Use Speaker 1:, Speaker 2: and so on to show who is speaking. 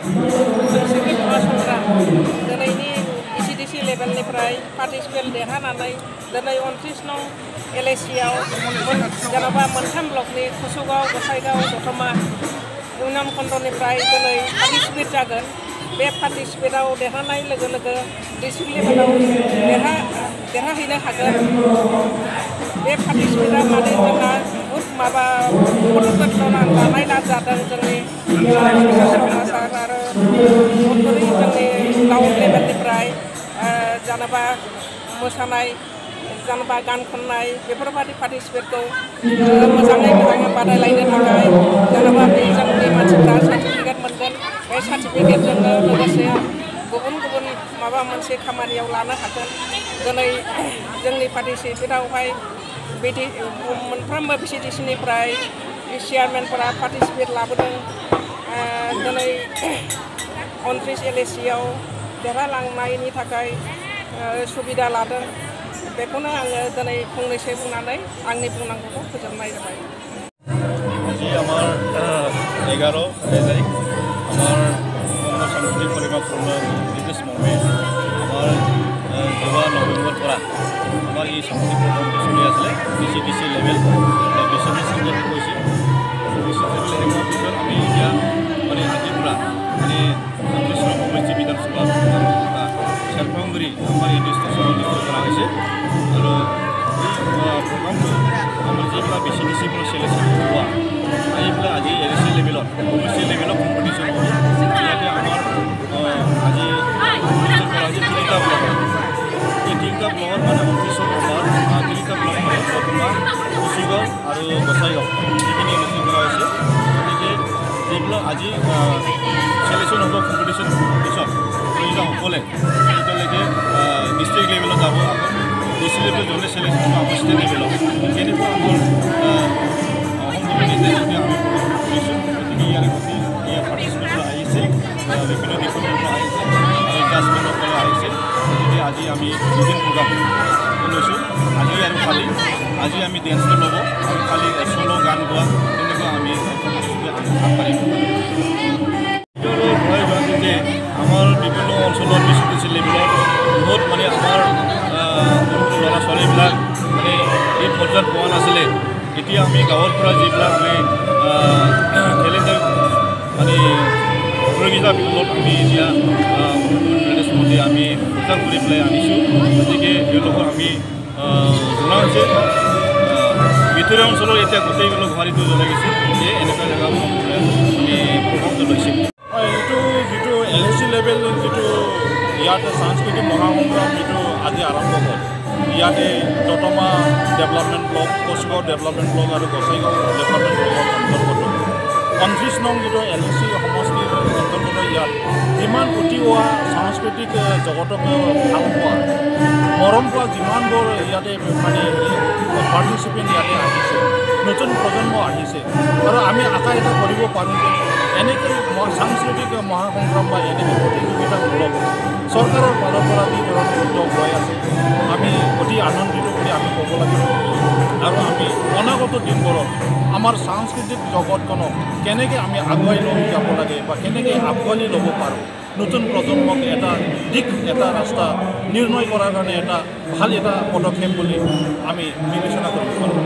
Speaker 1: नोंसोरनि खोनासंग्रा दिनैनि ECDC लेभेलनिफ्राय participate देरहानानै दिनै 29 नं LACआव जेन'बा मोनथाम ब्लकनि कुसुगाव, गसाइगाव, दतमा इउनियन खन्दनिफ्राय दिनै पार्टिसिपेट जागोन। बे पार्टिसिपेटआव देरहानाय लोगो लोगो डिस्ट्रिक्ट लेभेलाव देरहाहैनो हागोन। बे पार्टिसिपेटआ माने जोंना बुहुत माबा फट'फोर लानाय जादों जोंनि समाज आरो जोंनि टाउन लेभेलनिफ्राय जेन'बा मोसानाय जेन'बा गान खननाय बेफोरबादि पार्टिसिपेटखौ मोजाङै बादायलायनो थाखाय जेन'बा बे जोंनि मानसिफ्रा सार्टिफिकेट मोनगोन। बे सार्टिफिकेटजोंनो लोगोसे गुबुन गुबुन माबा मोनसे खामानियाव लानो हागोन। दिनै जोंनि पार्टिसिपेटआवहाय मोनफ्रोमबो BCDCनिफ्राय चेयारमेनफोरा पार्टिसिपेट लाबोदों। दिनै 29 LACआव देरहालांनायनि थाखाय सुबिदा लादों। बेखौनो आङो दिनै फंनैसो बुंनानै आंनि बुंनांगौखौ फोजोबनाय जाबाय।
Speaker 2: আজি আমার 11 তারিখ আমার সাংস্কৃতিক পরিমাপ নির্দেশ মর্মে আমার 2 নভেম্বর পৰা আমার এই সাংস্কৃতিক প্রোগ্রামটি চলি আসলে BCDC লেভেল BCDC শেষ হয়েছে। BCDC শেষ হওয়ার পিছত আমি এতিয়া মানে আজিৰ পৰা মানে 29 নং সমষ্টি বিধানসভা সেলফাংগুৰি আমাৰ এই ডিষ্ট্ৰিক্ট অনুষ্ঠিত কৰা হৈছে। আৰু এই প্ৰগ্ৰামটো আমাৰ যিবিলাক BCDC পৰা চিলেকশ্যন হোৱা এইবিলাক আজি LAC লেভেলত সমষ্টি লেভেলত কম্পিটিশ্যন হ'ব। ইয়াতে আমাৰ আজি কৰা হৈছে 3টা ব্লক। এই 3টা ব্লকত মানে 29 আমাৰ 3টা ব্লক মানে দতমা, কুসুগাঁও আৰু গোসাইগাঁও এইখিনি অনুষ্ঠিত কৰা হৈছে। গতিকে যিবিলাক আজি চিলেকশ্যন হ'ব কম্পিটিশ্যন পিছত সকলে এতিয়ালৈকে ডিষ্ট্ৰিক্ট লেভেলত যাব। আকৌ ডিষ্ট্ৰিক্ট লেভেলত যোনে চিলেকশ্যন হ'ব আকৌ ষ্টেট লেভেলত কেনেকুৱা আমাৰ অসম নিৰ্দেশ আমি কৰিছোঁ। গতিকে ইয়াৰে প্ৰতি ইয়াৰ পাৰ্টিচিপেণ্ট আহিছে, বিভিন্ন দেশৰ পৰা আহিছে আৰু জাজমেণ্টসকলে আহিছে। গতিকে আজি আমি দুদিন প্ৰগ্ৰাম লৈছোঁ। আজি আৰু কালি আজি আমি ডেন্সটো ল'ব আৰু কালি চলো গান গোৱা তেনেকুৱা আমি আগবাঢ়িব। যে আমাৰ বিভিন্ন অঞ্চলত BCDC লেভেলত বহুত মানে আমাৰ ল'ৰা ছোৱালীবিলাক মানে এই পৰ্যায়ত পোৱা নাছিলে। এতিয়া আমি গাঁৱৰ পৰা যিবিলাক আমি টেলেণ্টেড মানে প্ৰতিযোগিতাবিলাকত আমি এতিয়া নিৰ্দেশমতে আমি প্ৰচাৰ কৰি পেলাই আনিছোঁ। গতিকে তেওঁলোকক আমি জনা হৈছে ভিতৰীয়া অঞ্চলৰ এতিয়া গোটেইবিলাক গুৱাহাটীটো জনাই গৈছে যে এনেকুৱা জেগাত আমি প্ৰগ্ৰামটো লৈছে।
Speaker 3: এইটো যিটো LAC লেভেল যিটো ইয়াতে সাংস্কৃতিক মহাসংগ্ৰাম যিটো আজি আৰম্ভ হ'ল, ইয়াতে দতমা ডেভেলপমেণ্ট ব্লক, কুসুগাঁও ডেভেলপমেণ্ট ব্লক আৰু গোসাইগাঁও ডেভেলপমেণ্ট ব্লকৰ অন্তৰ্গত 29 নং যিটো LAC সমষ্টিৰ অন্তৰ্গত ইয়াত যিমান উঠি অহা সাংস্কৃতিক জগতক ভাল পোৱা মৰম পোৱা যিমানবোৰ ইয়াতে মানে পাৰ্টিচিপেণ্ট ইয়াতে আহিছে, নতুন প্ৰজন্ম আহিছে আৰু আমি আশা এটা কৰিব পাৰোঁ যে এনেকৈ সাংস্কৃতিক মহাসংগ্ৰাম বা এনেকৈ প্ৰতিযোগিতামূলক চৰকাৰৰ ফালৰ পৰা যি ধৰণৰ উদ্যোগ হৈ আছে আমি অতি আনন্দিত বুলি আমি ক'ব লাগিব। আৰু আমি অনাগত দিনবোৰত আমাৰ সাংস্কৃতিক জগতখনক কেনেকৈ আমি আগুৱাই লৈ যাব লাগে বা কেনেকৈ আঁকোৱালি ল'ব পাৰোঁ, নতুন প্ৰজন্মক এটা দিশ এটা ৰাস্তা নিৰ্ণয় কৰাৰ কাৰণে এটা ভাল এটা পদক্ষেপ বুলি আমি বিবেচনা কৰিব পাৰোঁ।